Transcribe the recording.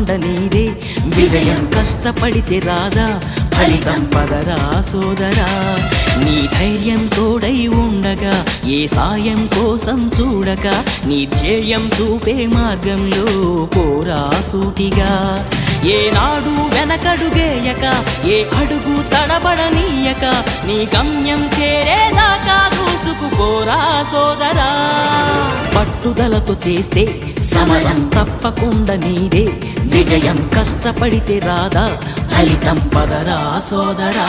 తప్పకుండా నీదే విజయం. కష్టపడితే రాదా ఫలితం పదరా సోదరా. నీ ధైర్యం తోడై ఉండగా ఏ సాయం కోసం చూడక నీ ధ్యేయం చూపే మార్గంలో పోరా సూటిగా. ఏనాడు వెనకడుగేయక ఏ అడుగు తడబడనీయక నీ గమ్యం చేరేదాకా దూసుకుపోరా సోదరా. పట్టుదలతో చేస్తే సమరం తప్పకుండా నీదే విజయం. కష్టపడితే రాదా ఫలితం పదరా సోదరా.